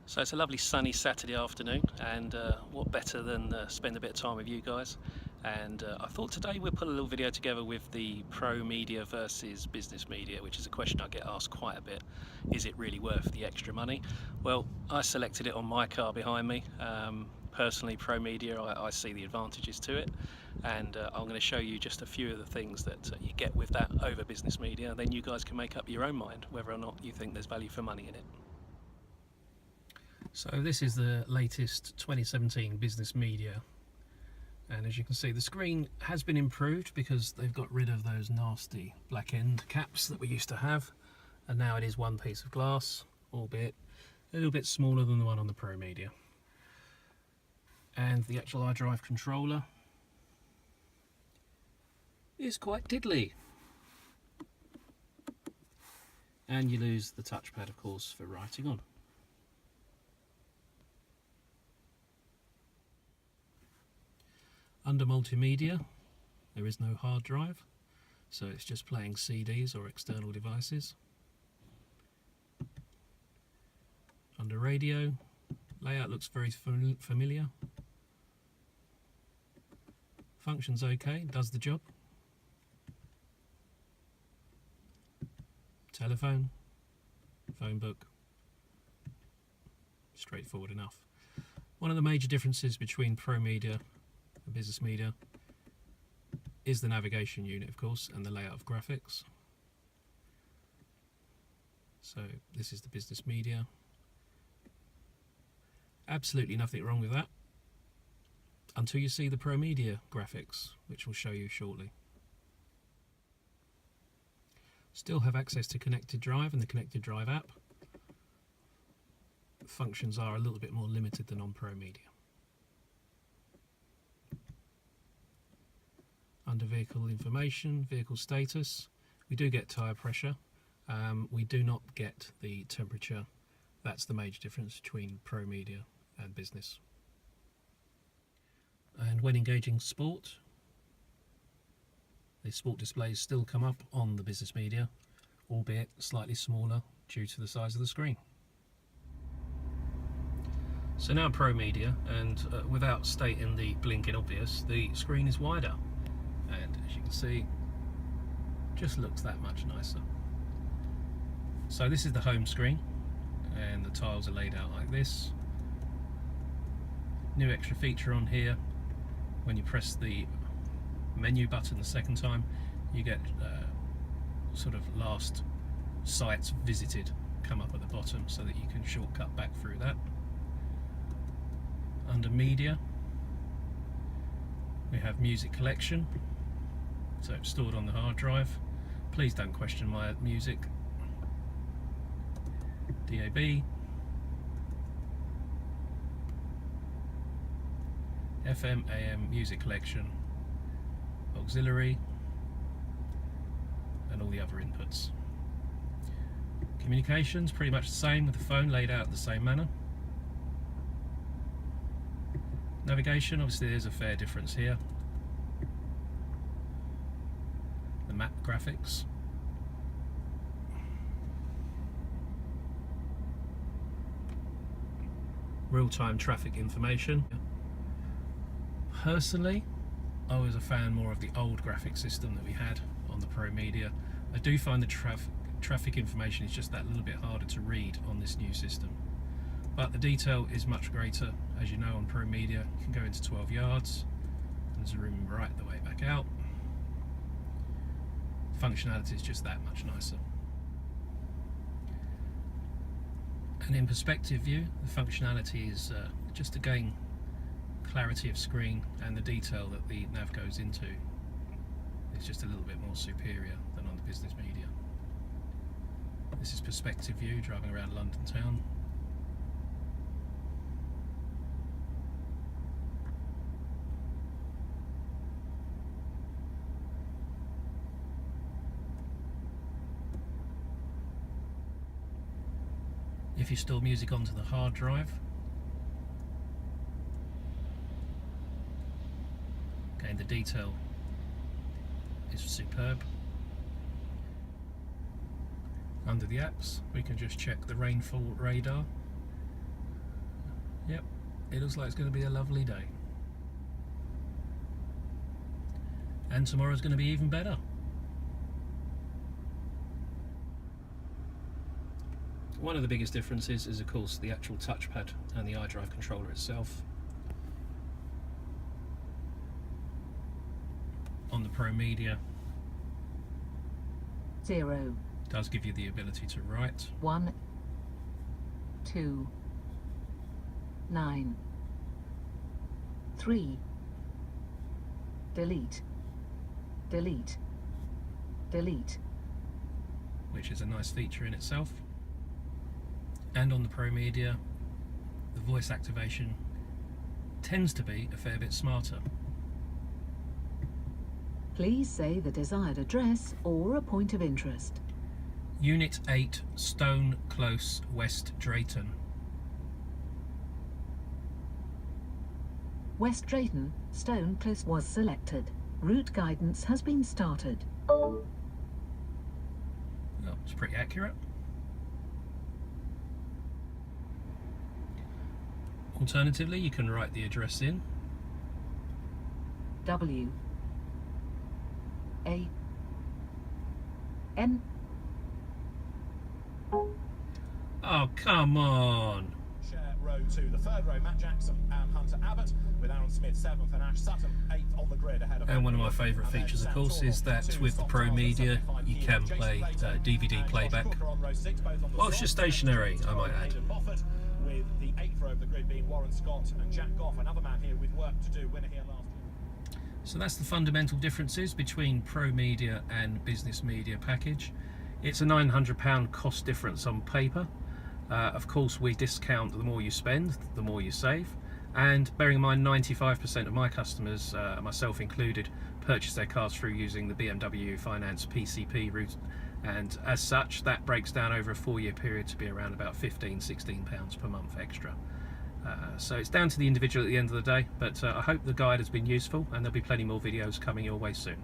So it's a lovely sunny Saturday afternoon, and what better than spend a bit of time with you guys. And I thought today we'll put a little video together with the pro media versus business media, which is a question I get asked quite a bit. Is it really worth the extra money? Well, I selected it on my car behind me. Personally, pro media, I see the advantages to it, and I'm going to show you just a few of the things that you get with that over business media. Then you guys can make up your own mind whether or not you think there's value for money in it. So this is the latest 2017 business media, and as you can see the screen has been improved because they've got rid of those nasty black end caps that we used to have, and now it is one piece of glass, albeit a little bit smaller than the one on the Pro Media. And the actual iDrive controller is quite diddly, and you lose the touchpad of course for writing on. Under multimedia, there is no hard drive, so it's just playing CDs or external devices. Under radio, layout looks very familiar. Functions okay, does the job. Telephone, phone book, straightforward enough. One of the major differences between Pro Media and business media is the navigation unit, of course, and the layout of graphics. So this is the business media. Absolutely nothing wrong with that until you see the Pro Media graphics, which we'll show you shortly. Still have access to Connected Drive and the Connected Drive app. Functions are a little bit more limited than on Pro Media. Under vehicle information, vehicle status, we do get tyre pressure. We do not get the temperature. That's the major difference between Pro Media and business. And when engaging sport, the sport displays still come up on the business media, albeit slightly smaller due to the size of the screen. So now Pro Media, and without stating the blinking obvious, the screen is wider. And as you can see, just looks that much nicer. So this is the home screen, and the tiles are laid out like this. New extra feature on here: when you press the menu button the second time, you get sort of last sites visited come up at the bottom so that you can shortcut back through that. Under media, we have music collection, so it's stored on the hard drive. Please don't question my music. DAB, FM, AM music collection, auxiliary, and all the other inputs. Communications, pretty much the same, with the phone laid out the same manner. Navigation, obviously there's a fair difference here. The map graphics. Real-time traffic information. Personally, I was a fan more of the old graphic system that we had on the Pro Media. I do find the traffic information is just that little bit harder to read on this new system. But the detail is much greater. As you know, on Pro Media you can go into 12 yards and zoom right the way back out. Functionality is just that much nicer. And in perspective view, the functionality is just to gain clarity of screen, and the detail that the nav goes into is just a little bit more superior than on the business media. This is perspective view, driving around London town. If you store music onto the hard drive, again the detail is superb. Under the apps we can just check the rainfall radar, Yep, it looks like it's going to be a lovely day. And tomorrow's going to be even better. One of the biggest differences is, of course, the actual touchpad and the iDrive controller itself. On the Pro Media, 0 does give you the ability to write. 1 2 9 3 delete delete delete, which is a nice feature in itself. And on the Pro Media, the voice activation tends to be a fair bit smarter. Please say the desired address or a point of interest. Unit 8, Stone Close, West Drayton. West Drayton, Stone Close was selected. Route guidance has been started. Oh, it's pretty accurate. Alternatively, you can write the address in. W A N. Oh, come on. Share row 2, the third row, Matt Jackson and Hunter Abbott, with Aaron Smith 7th and Ash Sutton 8th on the grid ahead of. And one of my favourite features, of course, is that with the Pro Media you can play DVD playback whilst you're stationary, I might add. With the 8th row of the grid being Warren Scott and Jack Goff, another man here with work to do, winner here last year. So that's the fundamental differences between Pro Media and Business Media package. It's a £900 cost difference on paper. Of course, we discount the more you spend, the more you save. And bearing in mind 95% of my customers, myself included, purchase their cars through using the BMW Finance PCP route. And as such, that breaks down over a 4-year period to be around about £15–16 per month extra. So it's down to the individual at the end of the day, but I hope the guide has been useful, and there'll be plenty more videos coming your way soon.